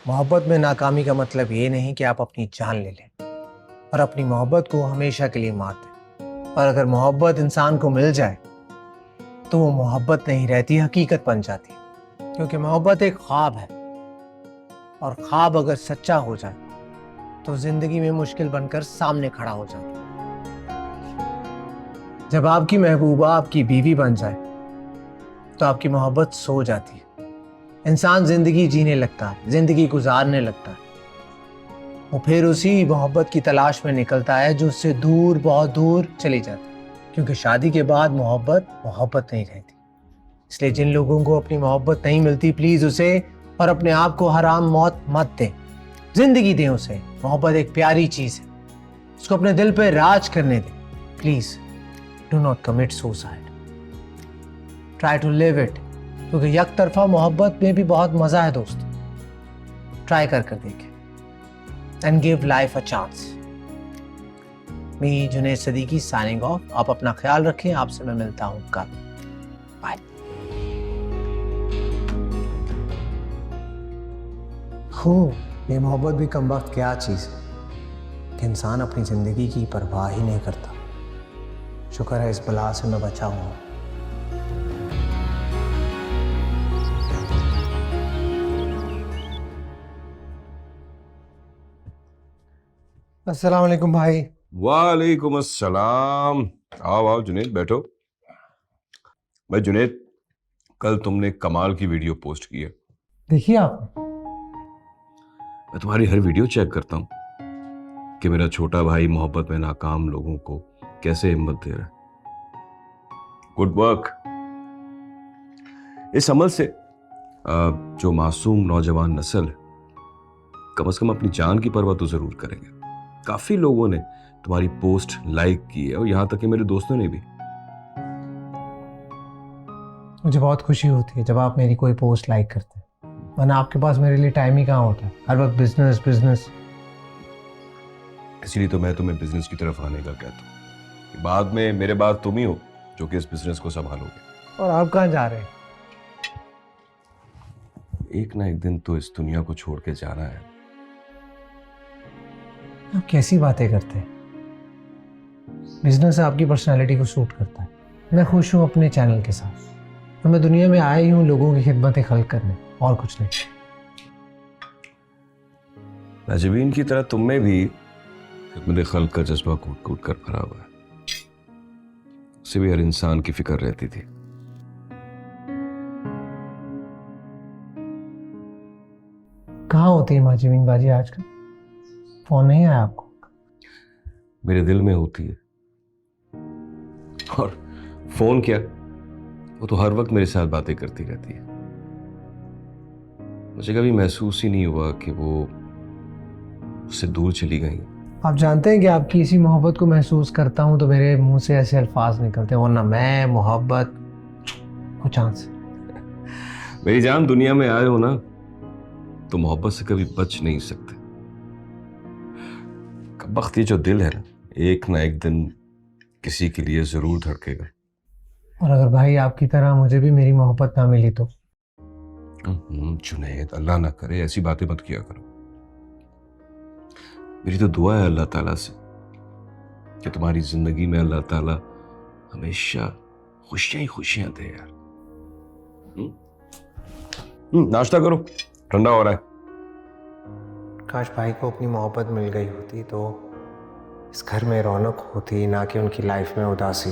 मोहब्बत में नाकामी का मतलब ये नहीं कि आप अपनी जान ले लें और अपनी मोहब्बत को हमेशा के लिए मार दें। और अगर मोहब्बत इंसान को मिल जाए तो वो मोहब्बत नहीं रहती, हकीकत बन जाती है। क्योंकि मोहब्बत एक ख्वाब है और ख्वाब अगर सच्चा हो जाए तो जिंदगी में मुश्किल बनकर सामने खड़ा हो जाता है। जब आपकी महबूबा आपकी बीवी बन जाए तो आपकी मोहब्बत सो जाती है। इंसान जिंदगी जीने लगता है, जिंदगी गुजारने लगता है। वो फिर उसी मोहब्बत की तलाश में निकलता है जो उससे दूर, बहुत दूर चली जाती है। क्योंकि शादी के बाद मोहब्बत मोहब्बत नहीं रहती। इसलिए जिन लोगों को अपनी मोहब्बत नहीं मिलती, प्लीज उसे और अपने आप को हराम मौत मत दें। जिंदगी दें उसे। मोहब्बत एक प्यारी चीज है, उसको अपने दिल पे राज करने दें। Please do not commit suicide, try to live it. क्योंकि एक तरफा मोहब्बत में भी बहुत मजा है दोस्तों। ट्राई कर देखें and give life a chance. मैं जुनैद सदीकी साइनिंग ऑफ। आप अपना ख्याल रखें। आपसे मैं मिलता हूं कल। बाय। ये मोहब्बत भी कमबख्त क्या चीज है कि इंसान अपनी जिंदगी की परवाह ही नहीं करता। शुक्र है इस बला से मैं बचा हूं। अस्सलाम वालेकुम भाई। वालेकुम अस्सलाम। आओ आओ जुनैद, बैठो। भाई जुनैद, कल तुमने कमाल की वीडियो पोस्ट की है। देखिए आप। मैं तुम्हारी हर वीडियो चेक करता हूँ कि मेरा छोटा भाई मोहब्बत में नाकाम लोगों को कैसे हिम्मत दे रहा है। Good work. इस अमल से जो मासूम नौजवान नस्ल है, कम से कम अपनी जान की परवाह तो जरूर करेंगे। काफी लोगों ने तुम्हारी पोस्ट लाइक की है और यहां तक कि मेरे दोस्तों ने भी। मुझे बहुत खुशी होती है जब आप मेरी कोई पोस्ट लाइक करते हैं, वरना आपके पास मेरे लिए टाइम ही कहाँ होता है। हर वक्त बिजनेस बिजनेस। इसीलिए तो मैं तुम्हें बिजनेस की तरफ आने का कहता हूँ कि बाद में मेरे बाद तुम ही हो जो कि इस बिजनेस को संभालोगे। और आप कहाँ जा रहे हैं? एक ना एक दिन तो इस दुनिया को छोड़ के जाना है। आप कैसी बातें करते हैं? बिजनेस आपकी पर्सनालिटी को सूट करता है। मैं खुश हूँ अपने चैनल के साथ और मैं दुनिया में आया ही हूँ लोगों की खिदमत खल्क करने, और कुछ नहीं। नाज़रीन की तरह तुम में भी खिदमत खल्क का जज्बा कूट कूट कर भरा हुआ है। उसे भी हर इंसान की फिक्र रहती थी। कहाँ होती है माजिमीन बाजी आजकल? फोन नहीं आया आपको? मेरे दिल में होती है। और फोन क्या, वो तो हर वक्त मेरे साथ बातें करती रहती है। मुझे कभी महसूस ही नहीं हुआ कि वो उससे दूर चली गई। आप जानते हैं कि आपकी इसी मोहब्बत को महसूस करता हूँ तो मेरे मुंह से ऐसे अल्फाज निकलते हैं, वरना मैं मोहब्बत को चांस। मेरी जान, दुनिया में आए हो ना तो मोहब्बत से कभी बच नहीं सकते। कबख्त ये जो दिल है ना, एक ना एक दिन किसी के लिए जरूर धड़केगा। और अगर भाई आपकी तरह मुझे भी मेरी मोहब्बत ना मिली तो? जुनैद, अल्लाह ना करे ऐसी बातें मत किया करो। मेरी तो दुआ है अल्लाह ताला से कि तुम्हारी जिंदगी में अल्लाह ताला हमेशा खुशियां ही खुशियां दे यार। नाश्ता करो, ठंडा हो रहा है। काश भाई को अपनी मोहब्बत मिल गई होती तो इस घर में रौनक होती, ना कि उनकी लाइफ में उदासी।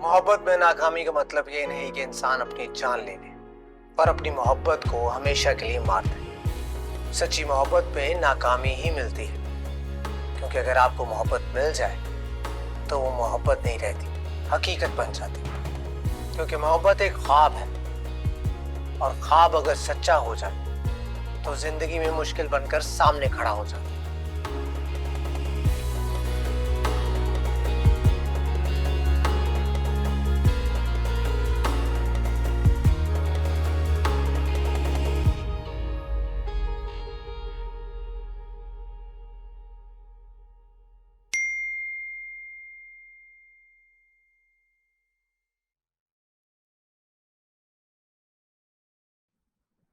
मोहब्बत में नाकामी का मतलब ये नहीं कि इंसान अपनी जान ले ले और अपनी मोहब्बत को हमेशा के लिए मार दे। सच्ची मोहब्बत में नाकामी ही मिलती है। क्योंकि अगर आपको मोहब्बत मिल जाए तो वो मोहब्बत नहीं रहती, हकीकत बन जाती है। क्योंकि मोहब्बत एक ख्वाब है और ख्वाब अगर सच्चा हो जाए तो जिंदगी में मुश्किल बनकर सामने खड़ा हो जाता है।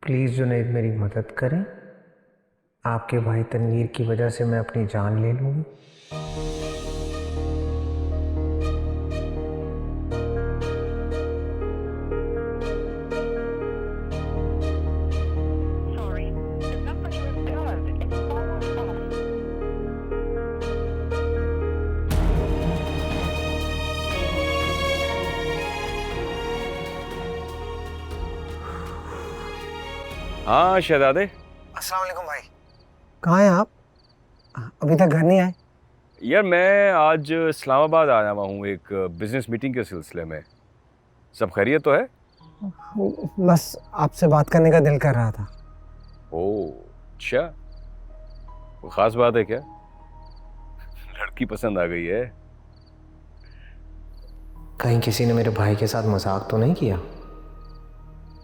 प्लीज़ जुनैद मेरी मदद करें। आपके भाई तनवीर की वजह से मैं अपनी जान ले लूँगी। Sorry, the number you have dialed is almost off. हाँ शहजादे। अस्सलाम वालेकुम भाई। कहाँ हैं आप? अभी तक घर नहीं आए? यार मैं आज इस्लामाबाद आया हुआ हूँ एक बिजनेस मीटिंग के सिलसिले में। सब खैरियत तो है? बस आपसे बात करने का दिल कर रहा था। ओह अच्छा, कोई ख़ास बात है क्या? लड़की पसंद आ गई है? कहीं किसी ने मेरे भाई के साथ मजाक तो नहीं किया?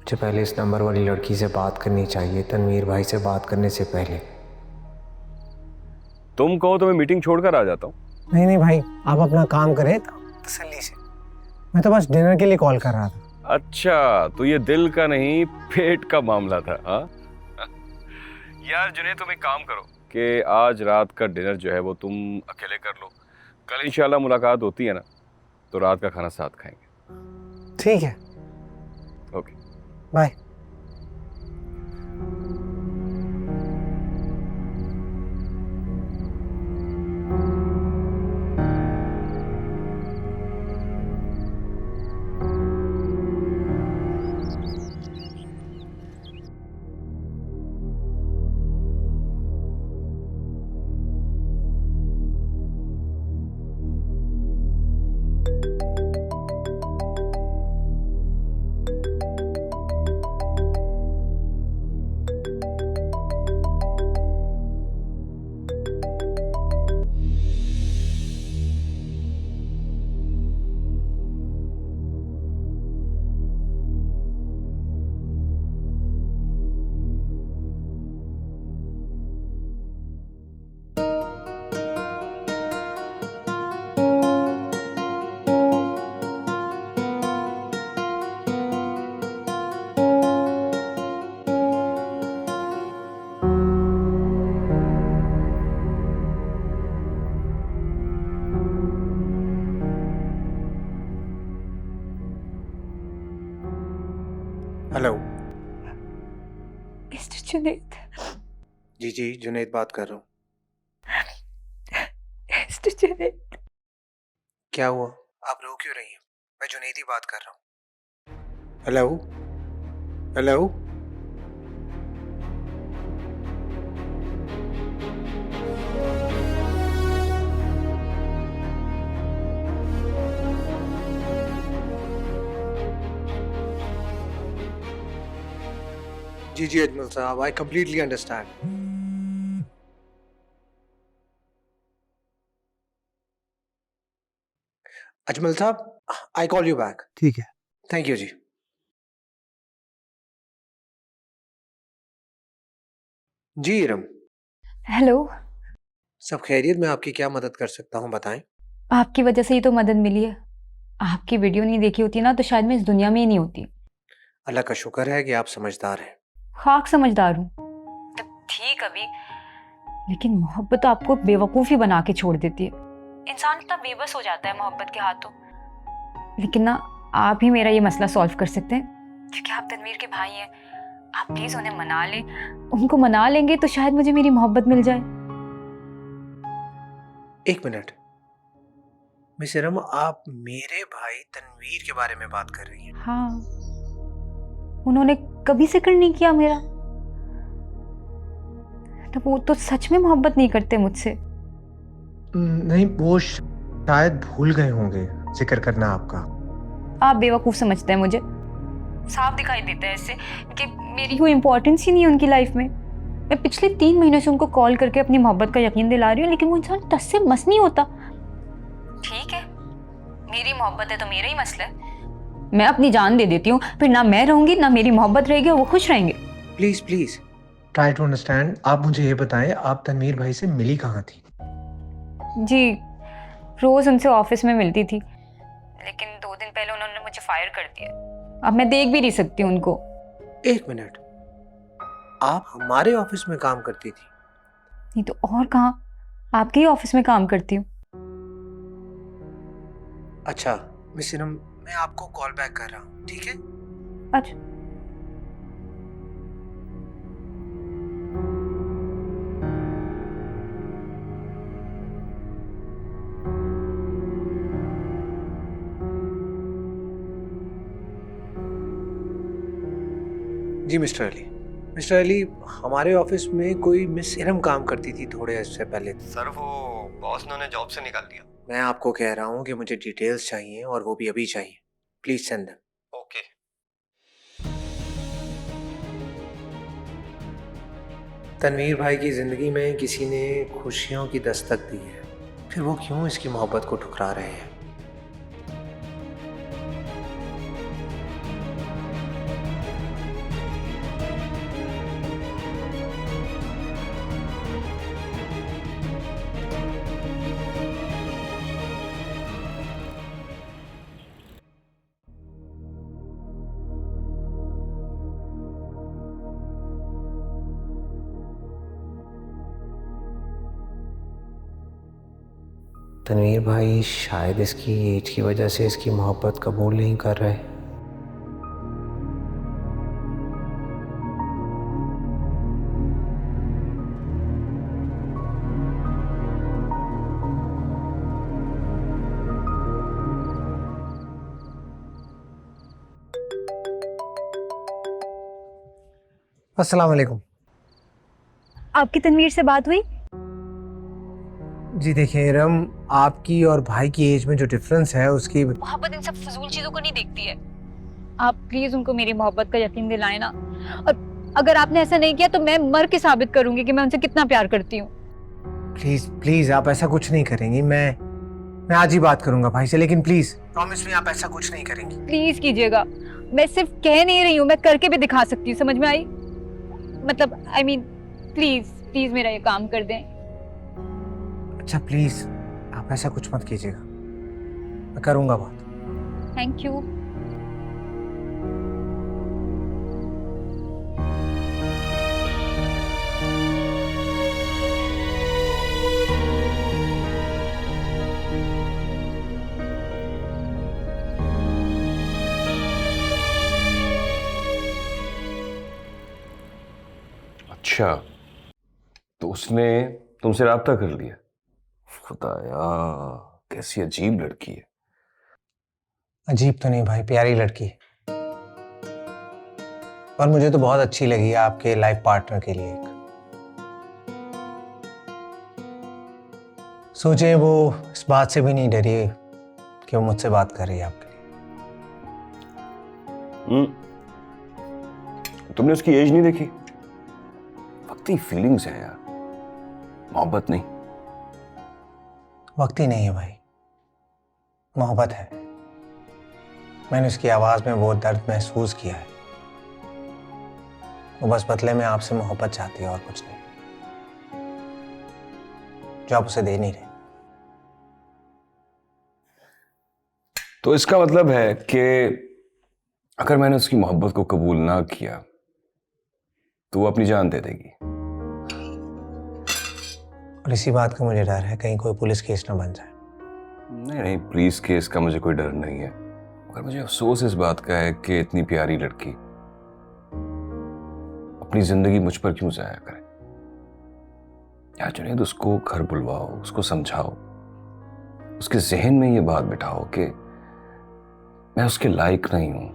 मुझे पहले इस नंबर वाली लड़की से बात करनी चाहिए, तनवीर भाई से बात करने से पहले। तुम कहो तो मैं मीटिंग छोड़कर आ जाता हूँ। नहीं नहीं भाई, आप अपना काम करें तसल्ली से। मैं तो बस डिनर के लिए कॉल कर रहा था। अच्छा, तो ये दिल का नहीं पेट का मामला था? हाँ यार जुनैद, तुम एक काम करो कि आज रात का डिनर जो है वो तुम अकेले कर लो। कल इंशाल्लाह मुलाकात होती है ना, तो रात का खाना साथ खाएंगे। ठीक है, okay bye. Hello. Mister Junaid, जी जी, जुनैद बात कर रहा हूँ। मिस्टर जुनैद, क्या हुआ? आप रो क्यों रही हैं? मैं जुनैद ही बात कर रहा हूँ। Hello hello. जी जी Ajmal Sahab, I completely understand. Ajmal Sahab, I call you back. ठीक है। थैंक यू जी। जी इरम, हेलो। सब खैरियत? मैं आपकी क्या मदद कर सकता हूँ, बताएं। आपकी वजह से ही तो मदद मिली है। आपकी वीडियो नहीं देखी होती ना तो शायद मैं इस दुनिया में ही नहीं होती। अल्लाह का शुक्र है कि आप समझदार हैं। खाक समझदार हूँ तब थी कभी, लेकिन मोहब्बत तो आपको बेवकूफ़ी बना के छोड़ देती है। इंसान इतना बेबस हो जाता है मोहब्बत के हाथों। लेकिन ना, आप ही मेरा ये मसला सॉल्व कर सकते हैं, क्योंकि आप तनवीर के भाई हैं। आप प्लीज़ उन्हें मना लें। उनको मना लेंगे तो शायद मुझे मेरी मोहब्बत मिल जाए। एक मिनट मिस इरम, आप मेरे भाई तनवीर के बारे में बात कर रही हैं? हाँ, उन्होंने कभी जिक्र नहीं किया मेरा। तो वो तो सच में मोहब्बत नहीं करते मुझसे। नहीं, वो शायद भूल गए होंगे जिक्र करना आपका। आप बेवकूफ़ समझते हैं मुझे। साफ दिखाई देता है इससे कि मेरी कोई इंपॉर्टेंस ही नहीं है उनकी लाइफ में। मैं पिछले 3 महीनों से उनको कॉल करके अपनी मोहब्बत का यकीन दिला रही हूँ, लेकिन वो इंसान टस से मस नहीं होता। ठीक है, मेरी मोहब्बत है तो मेरा ही मसला है। मैं अपनी जान दे देती हूँ, फिर ना मैं रहूंगी ना मेरी मोहब्बत रहेगी और वो खुश रहेंगे। Please please try to understand. आप मुझे ये बताएं, आप तनवीर भाई से मिली कहाँ थी? जी, रोज उनसे ऑफिस में मिलती थी, लेकिन 2 दिन पहले उन्होंने मुझे फायर कर दिया। अब मैं देख भी नहीं सकती उनको। एक मिनट, आप हमारे ऑफिस में काम करती थी? नहीं तो और कहाँ, आपके ही ऑफिस में काम करती हूँ। अच्छा मिस इरम, मैं आपको कॉल बैक कर रहा हूँ, ठीक है? अच्छा। जी मिस्टर अली। मिस्टर अली, हमारे ऑफिस में कोई मिस इरम काम करती थी थोड़े अर्से पहले। सर वो बॉस ने उन्हें जॉब से निकाल दिया। मैं आपको कह रहा हूँ कि मुझे डिटेल्स चाहिए और वो भी अभी चाहिए। Please send them. Okay. Tanveer भाई की जिंदगी में किसी ने खुशियों की दस्तक दी है, फिर वो क्यों इसकी मोहब्बत को ठुकरा रहे हैं? तनवीर भाई शायद इसकी एज की वजह से इसकी मोहब्बत कबूल नहीं कर रहे। अस्सलाम वालेकुम। आपकी तनवीर से बात हुई? जी देखिए इरम, आपकी और भाई की एज में जो डिफरेंस है उसकी मोहब्बत इन सब फजूल चीजों को नहीं देखती है। आप प्लीज उनको मेरी मोहब्बत का यकीन दिलाएं ना, और अगर आपने ऐसा नहीं किया तो मैं मर के साबित करूंगी कि मैं उनसे कितना प्यार करती हूँ। प्लीज प्लीज आप ऐसा कुछ नहीं करेंगी। मैं आज ही बात करूंगा भाई से, लेकिन प्लीज प्रॉमिस मी आप ऐसा कुछ नहीं करेंगी। प्लीज कीजिएगा। मैं सिर्फ कह नहीं रही हूँ, मैं करके भी दिखा सकती हूँ, समझ में आई? मतलब आई मीन प्लीज प्लीज मेरा ये काम कर दें। अच्छा प्लीज आप ऐसा कुछ मत कीजिएगा, मैं करूंगा बात। Thank you. अच्छा, तो उसने तुमसे राब्ता कर लिया? खुदाया, कैसी अजीब लड़की है। अजीब तो नहीं भाई, प्यारी लड़की है। और मुझे तो बहुत अच्छी लगी है आपके लाइफ पार्टनर के लिए। एक सोचे वो इस बात से भी नहीं डरी कि वो मुझसे बात कर रही है आपके लिए। तुमने उसकी एज नहीं देखी? वक्ती फीलिंग्स है यार, मोहब्बत नहीं। वक्त ही नहीं है भाई, मोहब्बत है। मैंने उसकी आवाज में वो दर्द महसूस किया है। वो बस बदले में आपसे मोहब्बत चाहती है और कुछ नहीं, जो आप उसे दे नहीं रहे। तो इसका मतलब है कि अगर मैंने उसकी मोहब्बत को कबूल ना किया तो वो अपनी जान दे देगी। और इसी बात का मुझे डर है कहीं कोई पुलिस केस ना बन जाए। नहीं नहीं, पुलिस केस का मुझे कोई डर नहीं है, मगर मुझे अफसोस इस बात का है कि इतनी प्यारी लड़की अपनी जिंदगी मुझ पर क्यों जाया करे। यार जुनैद, उसको घर बुलवाओ, उसको समझाओ, उसके जहन में ये बात बिठाओ कि मैं उसके लायक नहीं हूं।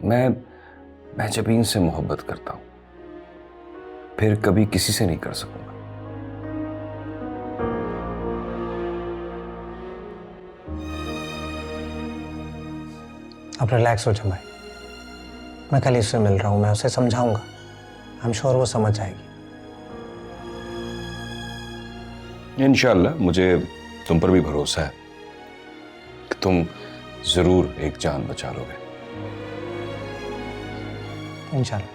मैं जबीन से मोहब्बत करता हूं, फिर कभी किसी से नहीं कर सकूंगा। आप रिलैक्स हो जाओ भाई, मैं कल उससे मिल रहा हूं, मैं उसे समझाऊंगा। आई एम श्योर वो समझ जाएगी। इंशाल्लाह, मुझे तुम पर भी भरोसा है कि तुम जरूर एक जान बचा लोगे। इंशाल्लाह।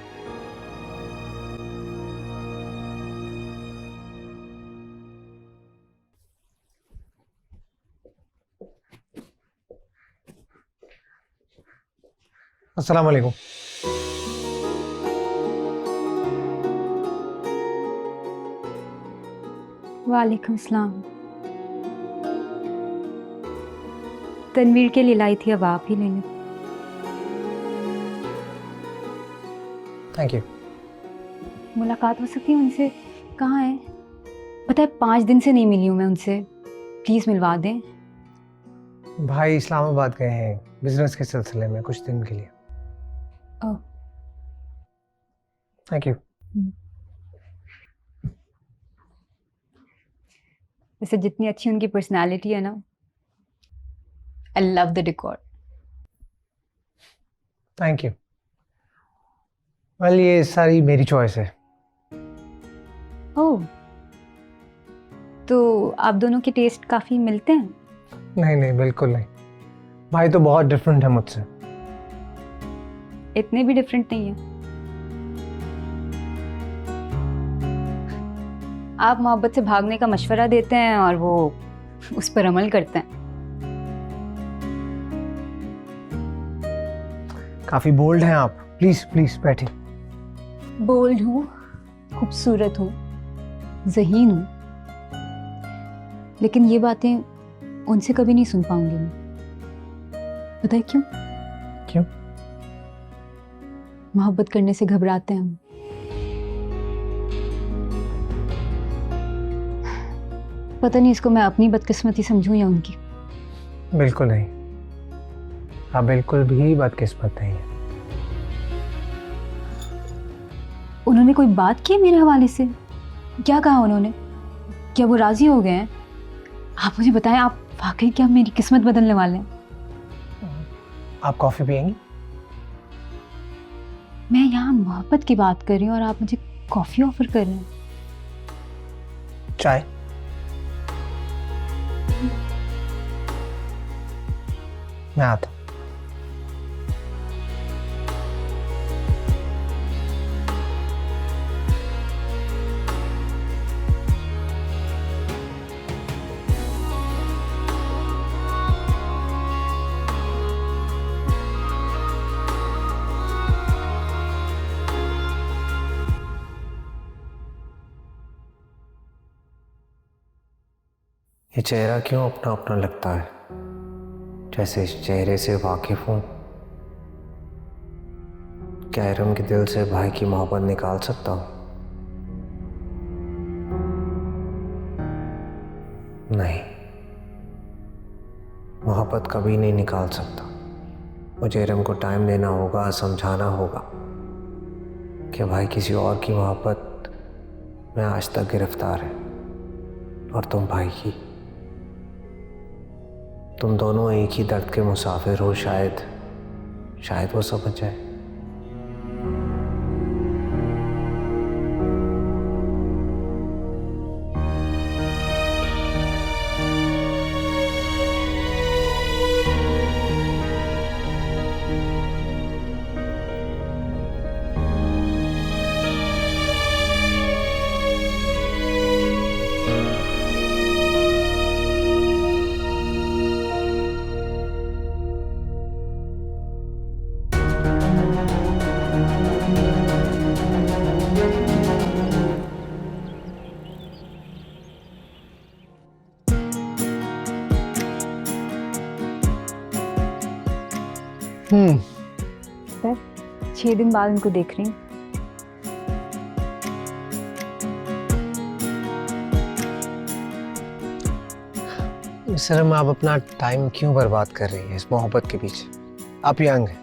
अस्सलाम वालेकुम। वालेकुम सलाम। तनवीर के लिए लाई थी, अब आप ही ले लें। Thank you. मुलाकात हो सकती है उनसे? कहाँ है? पता है 5 दिन से नहीं मिली हूँ मैं उनसे, प्लीज़ मिलवा दें। भाई इस्लामाबाद गए हैं बिजनेस के सिलसिले में कुछ दिन के लिए। ओह। Thank you. वैसे जितनी अच्छी उनकी पर्सनालिटी है ना, I love the decor. Thank you. Well ये सारी मेरी चॉइस है। ओह, तो आप दोनों के टेस्ट काफ़ी मिलते हैं। नहीं नहीं बिल्कुल नहीं, भाई तो बहुत डिफरेंट है मुझसे। इतने भी डिफरेंट नहीं है। आप मोहब्बत से भागने का मशवरा देते हैं और वो उस पर अमल करते हैं। काफी बोल्ड हैं आप। प्लीज प्लीज बैठिए। बोल्ड हूँ, खूबसूरत हूँ, ज़हीन हूँ, लेकिन ये बातें उनसे कभी नहीं सुन पाऊंगी मैं। पता है क्यों? क्यों? मोहब्बत करने से घबराते हैं हम। पता नहीं इसको मैं अपनी बदकिस्मती समझूं या उनकी। बिल्कुल नहीं, आप बिल्कुल भी बदकिस्मत नहीं है। उन्होंने कोई बात की है मेरे हवाले से? क्या कहा उन्होंने? क्या वो राजी हो गए हैं? आप मुझे बताएं, आप वाकई क्या मेरी किस्मत बदलने वाले हैं? आप कॉफी पियेंगी? मैं यहाँ मोहब्बत की बात कर रही हूँ और आप मुझे कॉफी ऑफर कर रहे हैं। चाय? मैं आता हूँ। ये चेहरा क्यों अपना अपना लगता है, जैसे इस चेहरे से वाकिफ हूं। क्या इरम के दिल से भाई की मोहब्बत निकाल सकता हूं? नहीं, मोहब्बत कभी नहीं निकाल सकता। मुझे इरम को टाइम देना होगा, समझाना होगा कि भाई किसी और की मोहब्बत में आज तक गिरफ्तार है और तुम भाई की। तुम दोनों एक ही दर्द के मुसाफिर हो, शायद वो समझ जाए। सर 6 दिन बाद उनको देख रही हूँ। शर्म, आप अपना टाइम क्यों बर्बाद कर रही है इस मोहब्बत के पीछे? आप यंग हैं,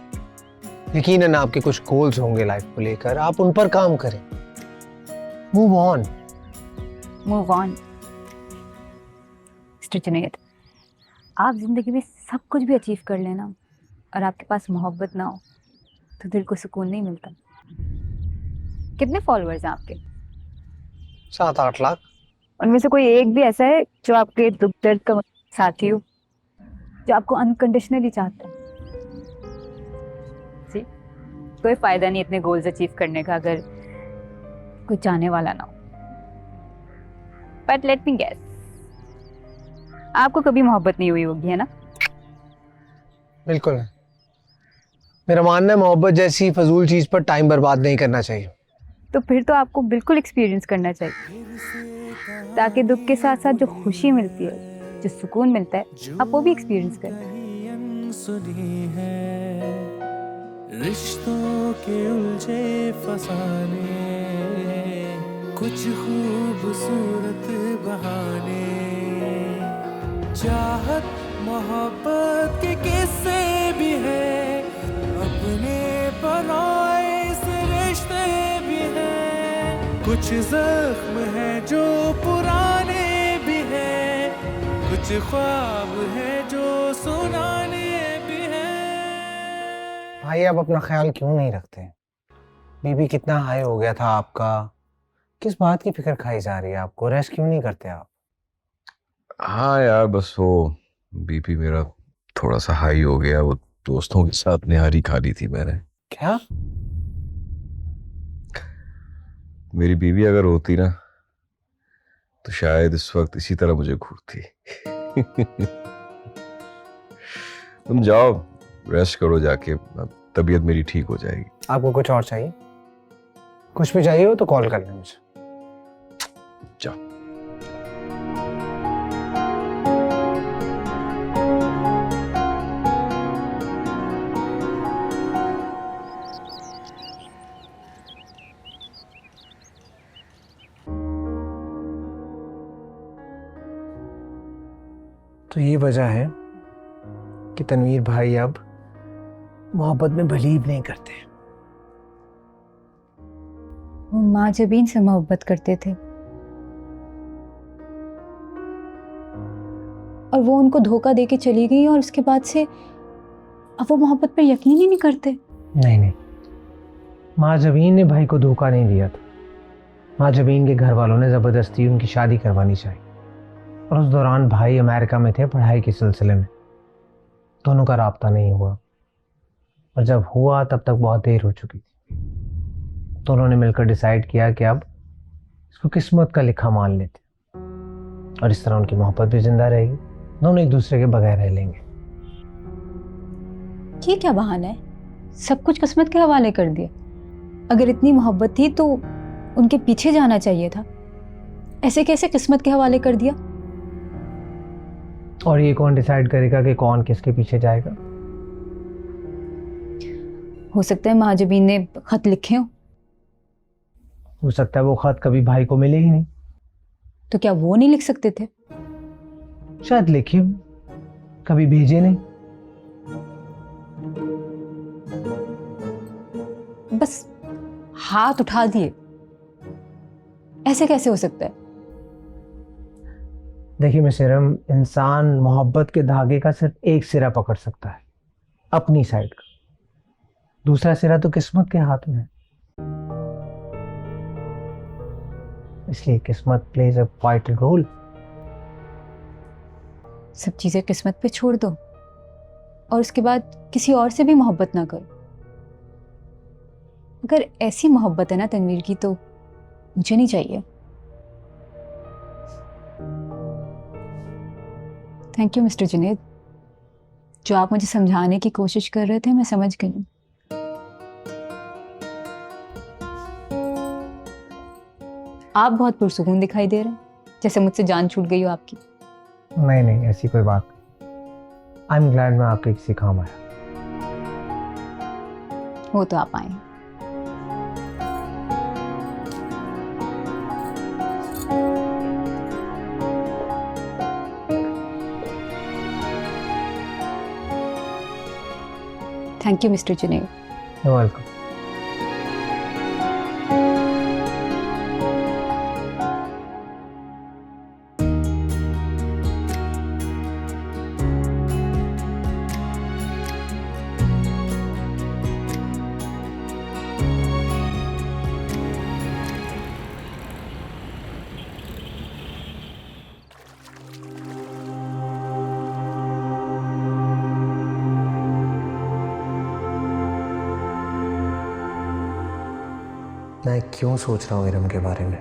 यकीनन आपके कुछ गोल्स होंगे लाइफ को लेकर, आप उन पर काम करें। Move on. Move on. Mister Junaid, आप जिंदगी में सब कुछ भी अचीव कर लेना और आपके पास मोहब्बत ना हो तो दिल को सुकून नहीं मिलता। कितने फॉलोअर्स हैं आपके? 7-8 लाख। उनमें से कोई एक भी ऐसा है जो आपके दुख दर्द का साथी हो, जो आपको अनकंडीशनली चाहता है? जी, कोई फायदा नहीं इतने गोल्स अचीव करने का अगर कोई चाहने वाला ना हो। बट लेट मी गेस, आपको कभी मोहब्बत नहीं हुई होगी, है ना? बिल्कुल नहीं। मेरा मानना है मोहब्बत जैसी फजूल चीज पर टाइम बर्बाद नहीं करना चाहिए। तो फिर तो आपको बिल्कुल एक्सपीरियंस करना चाहिए। ताकि दुख के साथ साथ जो खुशी मिलती है, जो सुकून मिलता है, आप वो भी एक्सपीरियंस करें। सुनी है रिश्तों के उलझे फसाने, कुछ खूबसूरत बहाने, चाहत मोहब्बत के किस्से भी है, अपने पराए से रिश्ते भी हैं, कुछ जख्म है जो पुराने भी हैं, कुछ ख्वाब है जो सुनाने भी हैं। भाई आप अपना ख्याल क्यों नहीं रखते? बीबी कितना हाई हो गया था आपका, किस बात की फिक्र खाई जा रही है आपको? रेस्ट क्यों नहीं करते आप? हाँ यार, बस वो बीपी मेरा थोड़ा सा हाई हो गया। वो दोस्तों के साथ निहारी खा ली थी मैंने। क्या? मेरी बीवी अगर होती ना तो शायद इस वक्त इसी तरह मुझे घूरती। तुम जाओ, रेस्ट करो जाके, तबीयत मेरी ठीक हो जाएगी। आपको कुछ और चाहिए? कुछ भी चाहिए हो तो कॉल कर लें मुझे। जाओ। तो ये वजह है कि तनवीर भाई अब मोहब्बत में बिलीव नहीं करते। वो माँ जबीन से मोहब्बत करते थे और वो उनको धोखा देके चली गई, और उसके बाद से अब वो मोहब्बत पर यकीन ही नहीं करते। नहीं, माँ जबीन ने भाई को धोखा नहीं दिया था। माँ जबीन के घर वालों ने ज़बरदस्ती उनकी शादी करवानी चाहिए, और उस दौरान भाई अमेरिका में थे पढ़ाई के सिलसिले में। दोनों का राब्ता नहीं हुआ, और जब हुआ तब तक बहुत देर हो चुकी थी। दोनों ने मिलकर डिसाइड किया कि अब इसको किस्मत का लिखा मान लेते, और इस तरह उनकी मोहब्बत भी जिंदा रहेगी। दोनों एक दूसरे के बगैर रह लेंगे। ये क्या बहाना है? सब कुछ किस्मत के हवाले कर दिया। अगर इतनी मोहब्बत थी तो उनके पीछे जाना चाहिए था। ऐसे कैसे किस्मत के हवाले कर दिया? और ये कौन डिसाइड करेगा कि कौन किसके पीछे जाएगा? हो सकता है महाजबीन ने खत लिखे हो सकता है वो खत कभी भाई को मिले ही नहीं। तो क्या वो नहीं लिख सकते थे? शायद लिखे हो, कभी भेजे नहीं। बस हाथ उठा दिए, ऐसे कैसे हो सकता है? देखिए मिसेरम, इंसान मोहब्बत के धागे का सिर्फ एक सिरा पकड़ सकता है, अपनी साइड का। दूसरा सिरा तो किस्मत के हाथ में है। इसलिए किस्मत प्लेज अ वाइटल रोल। सब चीजें किस्मत पे छोड़ दो और उसके बाद किसी और से भी मोहब्बत ना करो। अगर ऐसी मोहब्बत है ना तनवीर की, तो मुझे नहीं चाहिए। थैंक यू मिस्टर जुनैद, जो आप मुझे समझाने की कोशिश कर रहे थे मैं समझ गई हूँ। आप बहुत पुरसुकून दिखाई दे रहे हैं, जैसे मुझसे जान छूट गई हो आपकी। नहीं, ऐसी कोई बात नहीं। आई एम ग्लैड मैं आपके किसी काम आया। वो तो आप आए। Thank you mister Junaid. You're welcome. मैं क्यों सोच रहा हूँ इरम के बारे में?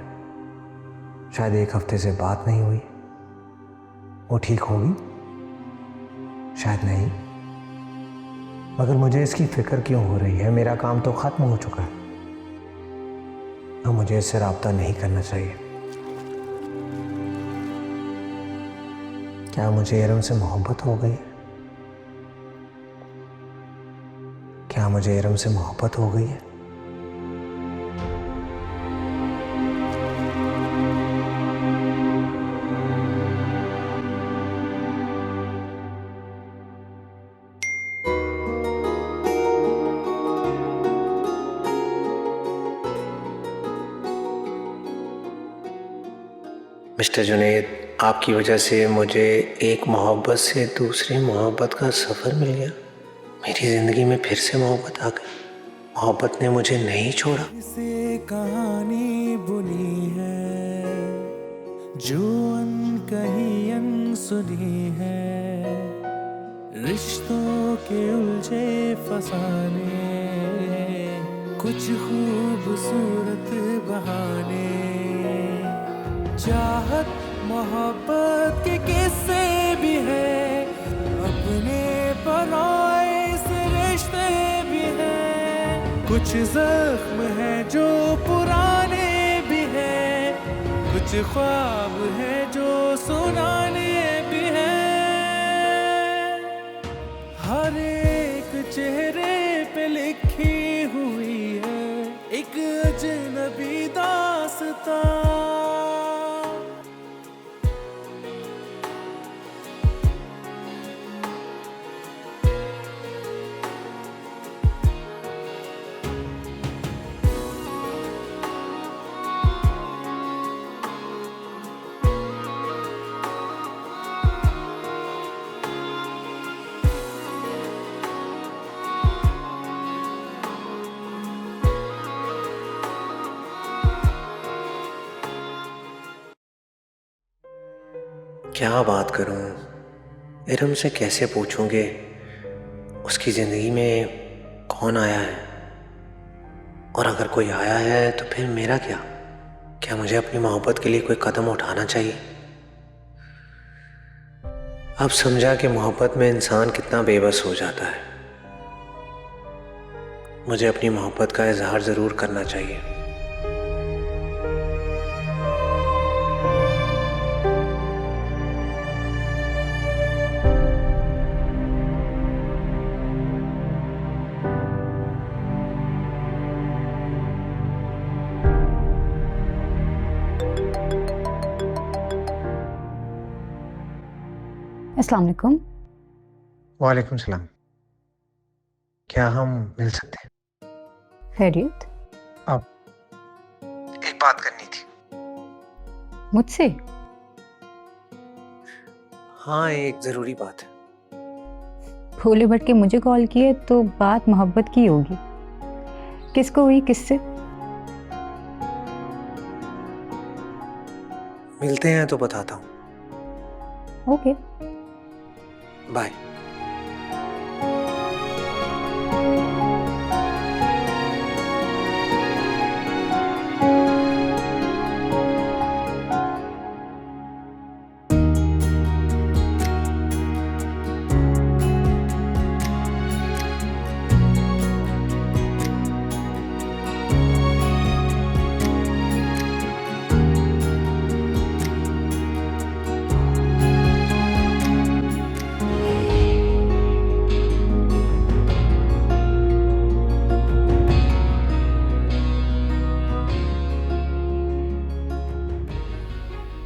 शायद एक हफ्ते से बात नहीं हुई। वो ठीक होगी, शायद नहीं, मगर मुझे इसकी फिक्र क्यों हो रही है? मेरा काम तो खत्म हो चुका है। अब मुझे इससे राब्ता नहीं करना चाहिए। क्या मुझे इरम से मोहब्बत हो गई? क्या मुझे इरम से मोहब्बत हो गई है? मिस्टर जुनैद, आपकी वजह से मुझे एक मोहब्बत से दूसरी मोहब्बत का सफ़र मिल गया। मेरी ज़िंदगी में फिर से मोहब्बत आ गई। मोहब्बत ने मुझे नहीं छोड़ा। से कहानी बुनी है जो अनकही अनसुनी है, रिश्तों के उलझे फसाने, कुछ खूबसूरत बहाने, चाहत मोहब्बत के किस्से भी है, अपने पराए से रिश्ते भी हैं, कुछ जख्म है जो पुराने भी हैं, कुछ ख्वाब है जो सुनाने भी हैं। हर एक चेहरे पे लिखी हुई है एक अजनबी दास्तां। क्या बात करूं, इरम से कैसे पूछूंगे उसकी ज़िंदगी में कौन आया है, और अगर कोई आया है तो फिर मेरा क्या? क्या मुझे अपनी मोहब्बत के लिए कोई कदम उठाना चाहिए? अब समझा कि मोहब्बत में इंसान कितना बेबस हो जाता है। मुझे अपनी मोहब्बत का इजहार ज़रूर करना चाहिए। अस्सलाम वालेकुम। वालेकुम सलाम। क्या हम मिल सकते हैं? खैरियत? अब एक बात करनी थी। मुझसे? हाँ, एक ज़रूरी बात है। भोले भट के मुझे कॉल किए तो बात मोहब्बत की होगी। किसको हुई, किससे? मिलते हैं तो बताता हूँ। ओके। बाय।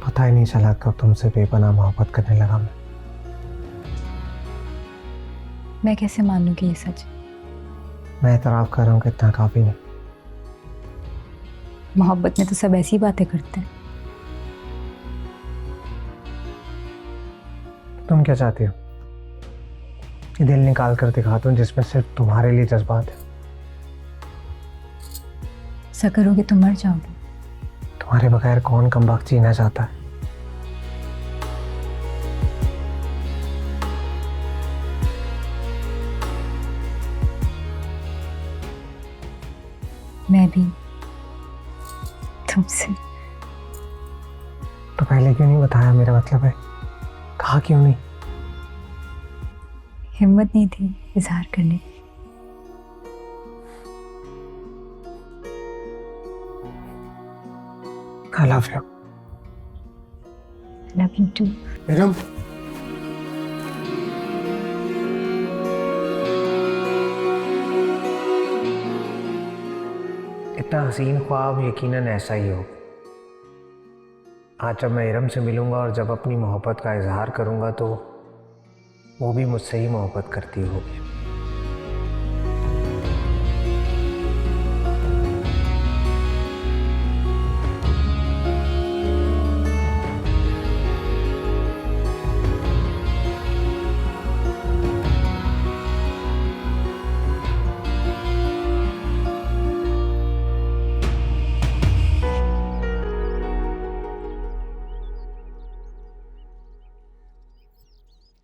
पता ही नहीं चला कब तुमसे बेपनाह मोहब्बत करने लगा मैं कैसे मान लूं कि ये सच? मैं इतराफ़ कर रहा हूँ कि इतना काफ़ी नहीं। मोहब्बत में तो सब ऐसी बातें करते हैं। तुम क्या चाहती हो? कि दिल निकाल कर दिखा दूं जिसमें सिर्फ तुम्हारे लिए जज्बात है? ऐसा करोगे तो मर जाओगे। तुम्हारे बगैर कौन कमबख्त जीना चाहता है? मैं भी तुमसे। तो पहले क्यों नहीं बताया? मेरा मतलब है, कहा क्यों नहीं? हिम्मत नहीं थी इजहार करने की। I love you. Love you too. Iram, इतना हसीन ख्वाब यकीनन ऐसा ही हो। आज जब मैं इरम से मिलूंगा और जब अपनी मोहब्बत का इजहार करूंगा तो वो भी मुझसे ही मोहब्बत करती होगी।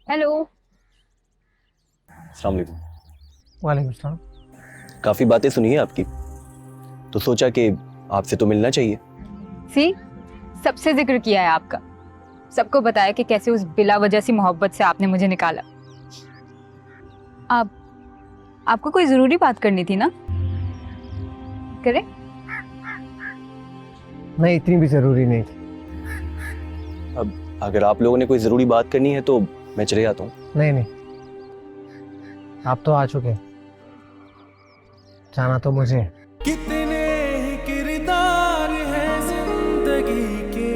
हेलो। अस्सलाम वालेकुम। वालेकुम सलाम। काफ़ी बातें सुनी है आपकी, तो सोचा कि आपसे तो मिलना चाहिए। सी, सबसे जिक्र किया है आपका, सबको बताया कि कैसे उस बिला वजह सी मोहब्बत से आपने मुझे निकाला। आपको कोई जरूरी बात करनी थी ना? करे? नहीं, इतनी भी जरूरी नहीं थी। अब अगर आप लोगों ने कोई ज़रूरी बात करनी है तो मैं चले जाता हूँ। नहीं नहीं, आप तो आ चुके हैं, जाना तो मुझे है। कितने ही किरदार हैं जिंदगी के,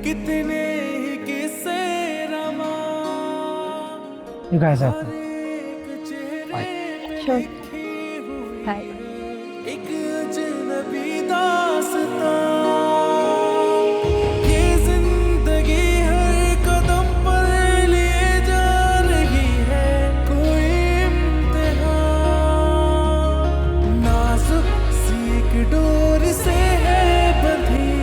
कितने ही किस्से रमा, You guys have हर एक चेहरे पे Sure. लिखी हुई Bye. एक अजनबी दास्तां। ये जिंदगी हर कदम पर लिए जा रही है कोई इम्तिहान, नाजुक सी एक डोर से है बंधी।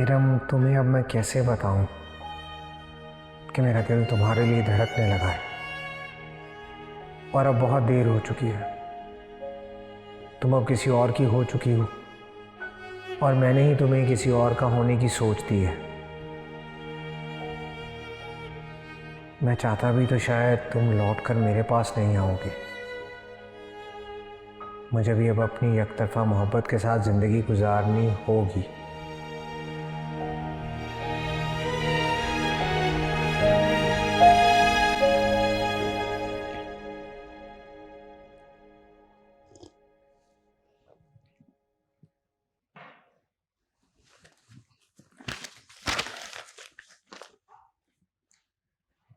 इरम, तुम्हें अब मैं कैसे बताऊं कि मेरा दिल तुम्हारे लिए धड़कने लगा है और अब बहुत देर हो चुकी है। तुम अब किसी और की हो चुकी हो और मैंने ही तुम्हें किसी और का होने की सोच दी है। मैं चाहता भी तो शायद तुम लौट कर मेरे पास नहीं आओगे। मुझे भी अब अपनी एकतरफा मोहब्बत के साथ ज़िंदगी गुजारनी होगी।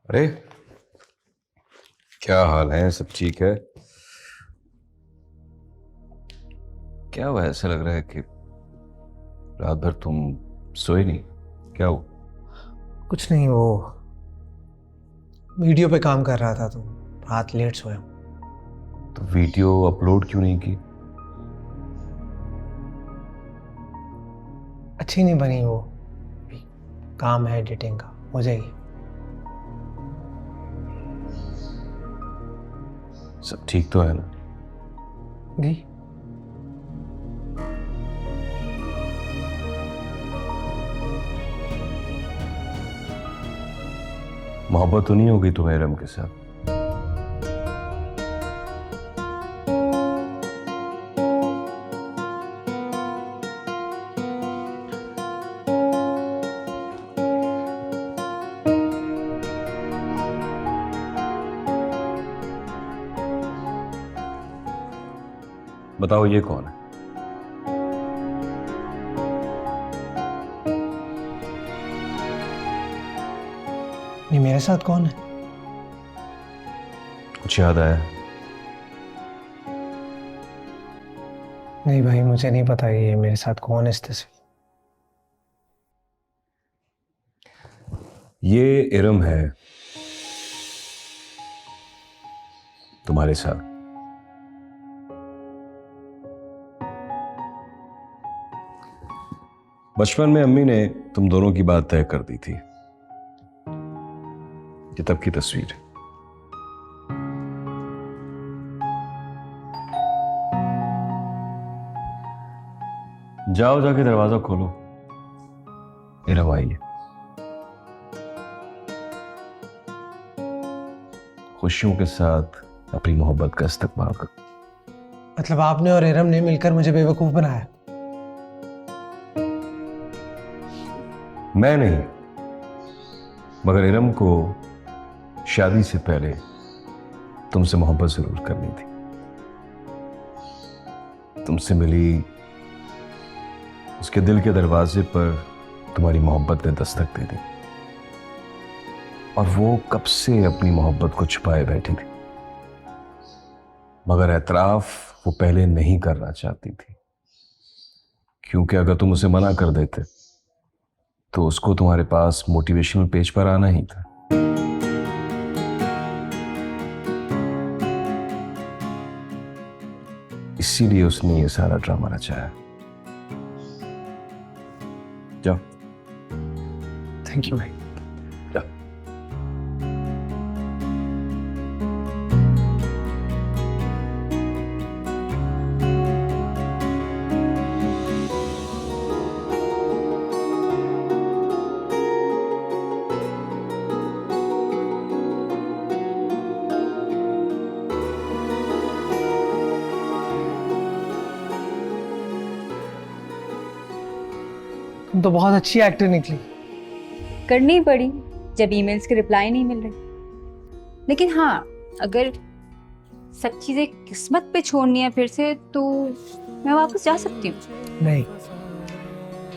अरे क्या हाल है? सब ठीक है? क्या हुआ? ऐसा लग रहा है कि रात भर तुम सोए नहीं। क्या हुआ? कुछ नहीं, वो वीडियो पे काम कर रहा था तो रात लेट सोया। तो वीडियो अपलोड क्यों नहीं की? अच्छी नहीं बनी वो, काम है एडिटिंग का, हो जाएगी। सब ठीक तो है ना? जी। मोहब्बत तो नहीं हो गई तुम्हें इरम के साथ? बताओ ये कौन है? ये मेरे साथ कौन है? कुछ याद आया? नहीं भाई, मुझे नहीं पता ये मेरे साथ कौन है इस तस्वीर। ये इरम है तुम्हारे साथ। बचपन में अम्मी ने तुम दोनों की बात तय कर दी थी। ये तब की तस्वीर है। जाओ, जाके दरवाजा खोलो। इरम आइए। खुशियों के साथ अपनी मोहब्बत का इस्तकबाल करो। मतलब आपने और इरम ने मिलकर मुझे बेवकूफ बनाया? मैं नहीं, मगर इरम को शादी से पहले तुमसे मोहब्बत जरूर करनी थी। तुमसे मिली, उसके दिल के दरवाजे पर तुम्हारी मोहब्बत ने दस्तक दे दी और वो कब से अपनी मोहब्बत को छुपाए बैठी थी, मगर एतराफ वो पहले नहीं करना चाहती थी, क्योंकि अगर तुम उसे मना कर देते तो उसको तुम्हारे पास मोटिवेशनल पेज पर आना ही था। इसीलिए उसने ये सारा ड्रामा रचाया। जाओ। थैंक यू भाई। जाओ। तुम तो बहुत अच्छी एक्टर निकली। करनी पड़ी जब ईमेल्स के रिप्लाई नहीं मिल रहे। लेकिन हाँ, अगर सब चीज़ें किस्मत पे छोड़नी है फिर से तो मैं वापस जा सकती हूँ। नहीं,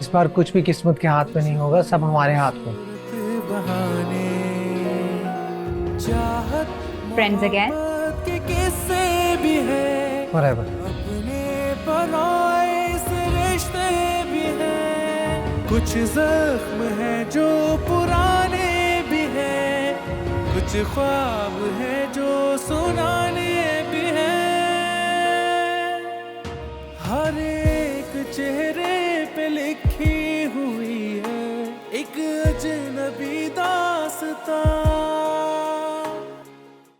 इस बार कुछ भी किस्मत के हाथ में नहीं होगा, सब हमारे हाथ में। फ्रेंड्स अगेन के किस्से भी है, फॉरएवर। अपने पराए से रिश्ते भी हैं, कुछ जख्म है जो पुराने भी हैं, कुछ ख्वाब है जो सुनाने भी हैं। हर एक चेहरे पे लिखी हुई है एक अजनबी दास्तां।